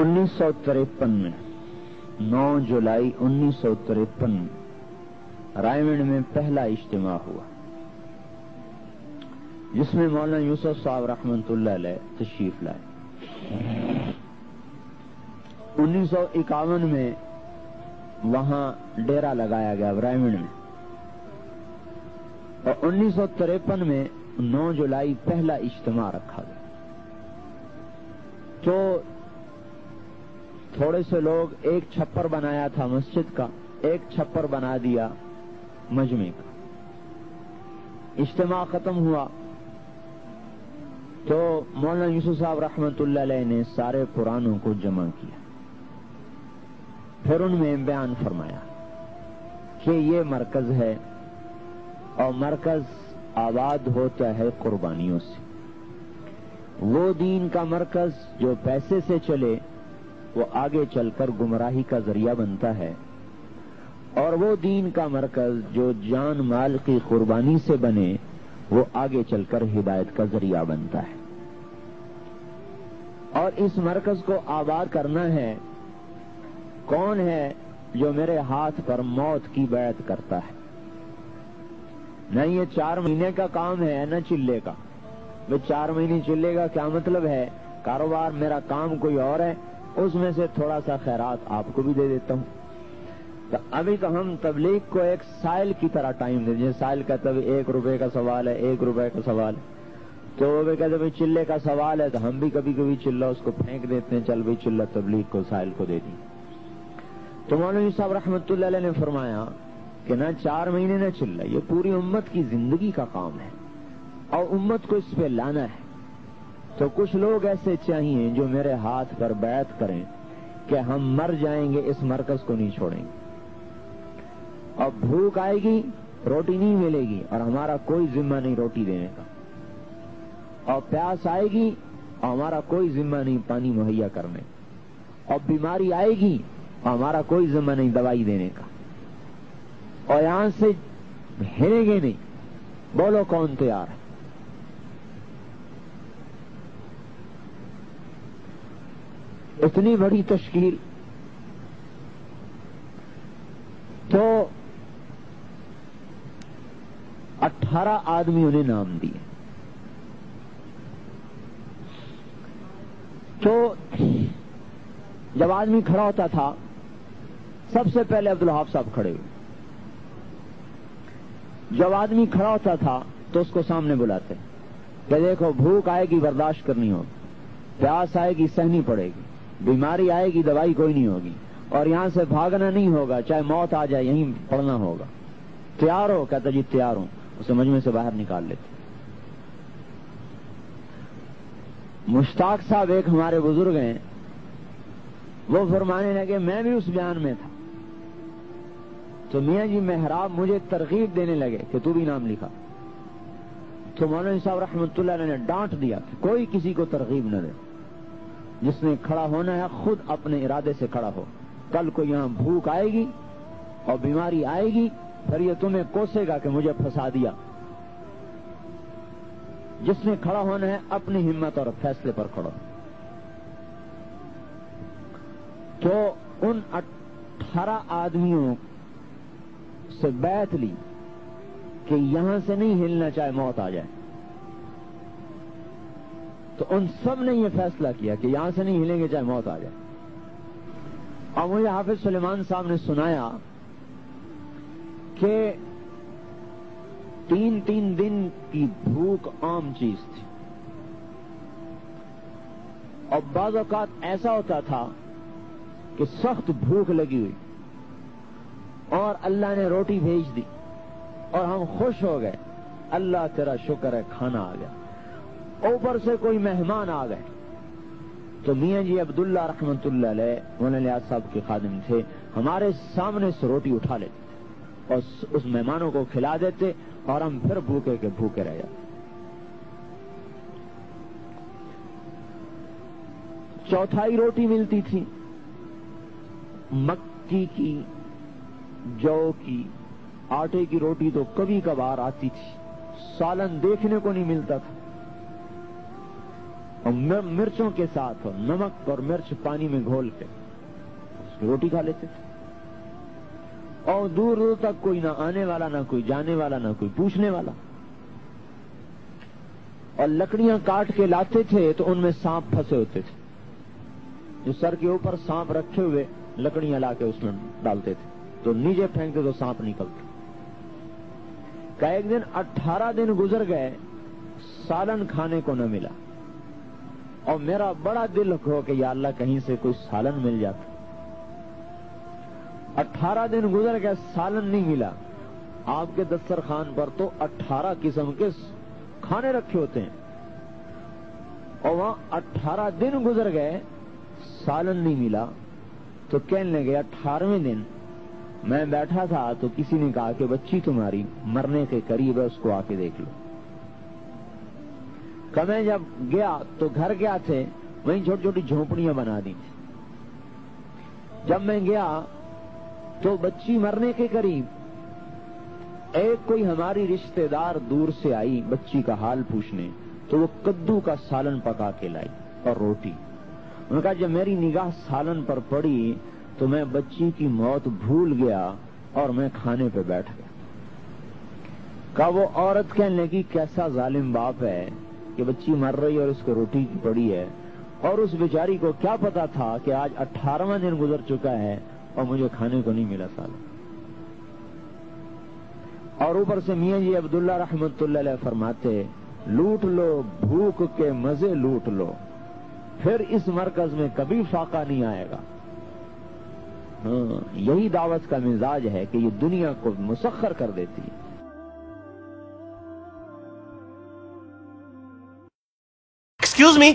1953 में 9 जुलाई 1953 में रायगढ़ में पहला इज्तिमा हुआ, जिसमें मौलाना यूसुफ साहब रहमतुल्लाह अलैह तशरीफ लाए। 1951 में वहां डेरा लगाया गया रायगढ़ में, और 1953 में 9 जुलाई पहला इज्तिमा रखा गया। तो थोड़े से लोग एक छप्पर बनाया था मस्जिद का, एक छप्पर बना दिया मजमे का। इज्तिमा खत्म हुआ तो मौलाना यूसुफ साहब रहमतुल्लाह अलैह ने सारे कुरानों को जमा किया, फिर उनमें बयान फरमाया कि ये मरकज है और मरकज आबाद होता है कुर्बानियों से। वो दीन का मरकज जो पैसे से चले वो आगे चलकर गुमराही का जरिया बनता है, और वो दीन का मरकज जो जान माल की कुर्बानी से बने वो आगे चलकर हिदायत का जरिया बनता है। और इस मरकज को आबाद करना है, कौन है जो मेरे हाथ पर मौत की बैत करता है। न ये 4 महीने का काम है न चिल्ले का। वो 4 महीने चिल्ले का क्या मतलब है, कारोबार मेरा काम कोई और है, उसमें से थोड़ा सा खैरात आपको भी दे देता हूं। तो अभी तो हम तबलीग को एक साइल की तरह टाइम दे, जैसे साइल का तब 1 रुपए का सवाल है, 1 रुपए का सवाल है, तो वो कहते भाई चिल्ले का सवाल है, तो हम भी कभी कभी चिल्ला उसको फेंक देते हैं, चल भाई चिल्ला तबलीग को साइल को दे दी। तो मौलवी साहब रहमतुल्लाह अलैह ने फरमाया कि ना 4 महीने न चिल्ला, ये पूरी उम्मत की जिंदगी का काम है और उम्मत को इस पे लाना है। तो कुछ लोग ऐसे चाहिए जो मेरे हाथ पर बैत करें कि हम मर जाएंगे, इस मरकज को नहीं छोड़ेंगे। और भूख आएगी, रोटी नहीं मिलेगी और हमारा कोई जिम्मा नहीं रोटी देने का। और प्यास आएगी और हमारा कोई जिम्मा नहीं पानी मुहैया करने। और बीमारी आएगी और हमारा कोई जिम्मा नहीं दवाई देने का। और यहां से हिलेंगे नहीं। बोलो कौन तैयार है? इतनी बड़ी तश्कील। तो 18 आदमियों ने नाम दिए। तो जब आदमी खड़ा होता था सबसे पहले अब्दुल वहाब साहब खड़े हुए। जब आदमी खड़ा होता था तो उसको सामने बुलाते कि देखो भूख आएगी बर्दाश्त करनी होगी, प्यास आएगी सहनी पड़ेगी, बीमारी आएगी दवाई कोई नहीं होगी, और यहां से भागना नहीं होगा, चाहे मौत आ जाए यहीं पड़ना होगा। तैयार हो? कहता जी तैयार हूं। उसे मजमे से बाहर निकाल लेते। मुश्ताक साहब एक हमारे बुजुर्ग हैं, वो फरमाने लगे मैं भी उस बयान में था। तो मियां जी मेहराब मुझे तरगीब देने लगे कि तू भी नाम लिखा। तो मौलाना साहब रहमतुल्लाह अलैह ने डांट दिया कि कोई किसी को तरगीब न दे, जिसने खड़ा होना है खुद अपने इरादे से खड़ा हो। कल को यहां भूख आएगी और बीमारी आएगी, फिर ये तुम्हें कोसेगा कि मुझे फंसा दिया। जिसने खड़ा होना है अपनी हिम्मत और फैसले पर खड़ा। तो उन 18 आदमियों से बैत ली कि यहां से नहीं हिलना चाहे मौत आ जाए। तो उन सब ने यह फैसला किया कि यहां से नहीं हिलेंगे चाहे मौत आ जाए। और मुझे हाफिज सुलेमान साहब ने सुनाया कि 3-3 दिन की भूख आम चीज थी। और बाज़ औक़ात ऐसा होता था कि सख्त भूख लगी हुई और अल्लाह ने रोटी भेज दी और हम खुश हो गए, अल्लाह तेरा शुक्र है खाना आ गया। ऊपर से कोई मेहमान आ गए तो मियां जी अब्दुल्ला रहमतुल्लाह अलैह मौलाना साहब के खादिम थे, हमारे सामने से रोटी उठा लेते और उस मेहमानों को खिला देते और हम फिर भूखे के भूखे रह जाते। चौथाई रोटी मिलती थी, मक्की की, जौ की, आटे की रोटी तो कभी कभार आती थी, सालन देखने को नहीं मिलता था। اور مرچوں کے ساتھ نمک اور مرچ پانی میں گھول کے اس کی روٹی کھا لیتے تھے. اور دور دور تک کوئی نہ آنے والا، نہ کوئی جانے والا، نہ کوئی پوچھنے والا. اور لکڑیاں کاٹ کے لاتے تھے تو ان میں سانپ پھنسے ہوتے تھے. جو سر کے اوپر سانپ رکھے ہوئے لکڑیاں لا کے اس میں ڈالتے تھے تو نیچے پھینکتے تو سانپ نکلتے. کہ ایک دن 18 دن گزر گئے، سالن کھانے کو نہ ملا. اور میرا بڑا دل ہو کہ یا اللہ کہیں سے کوئی سالن مل جاتا. 18 دن گزر گئے، سالن نہیں ملا. آپ کے دسترخوان پر تو 18 قسم کے کھانے رکھے ہوتے ہیں، اور وہاں 18 دن گزر گئے، سالن نہیں ملا. تو کہنے لگے 18ویں دن میں بیٹھا تھا تو کسی نے کہا کہ بچی تمہاری مرنے کے قریب ہے، اس کو آ کے دیکھ لو. کہ میں جب گیا تو گھر کیا تھے، وہیں چھوٹی چھوٹی جھونپڑیاں بنا دی تھی. جب میں گیا تو بچی مرنے کے قریب. ایک کوئی ہماری رشتہ دار دور سے آئی بچی کا حال پوچھنے، تو وہ کدو کا سالن پکا کے لائی اور روٹی. انہوں نے کہا جب میری نگاہ سالن پر پڑی تو میں بچی کی موت بھول گیا اور میں کھانے پہ بیٹھ گیا. کہا وہ عورت کہنے لگی کیسا ظالم باپ ہے کہ بچی مر رہی اور اس کو روٹی کی پڑی ہے، اور اس بیچاری کو کیا پتا تھا کہ آج 18واں دن گزر چکا ہے اور مجھے کھانے کو نہیں ملا سالن. اور اوپر سے میاں جی عبداللہ رحمت اللہ علیہ فرماتے لوٹ لو بھوک کے مزے لوٹ لو، پھر اس مرکز میں کبھی فاقہ نہیں آئے گا. ہاں یہی دعوت کا مزاج ہے کہ یہ دنیا کو مسخر کر دیتی ہے. Excuse me.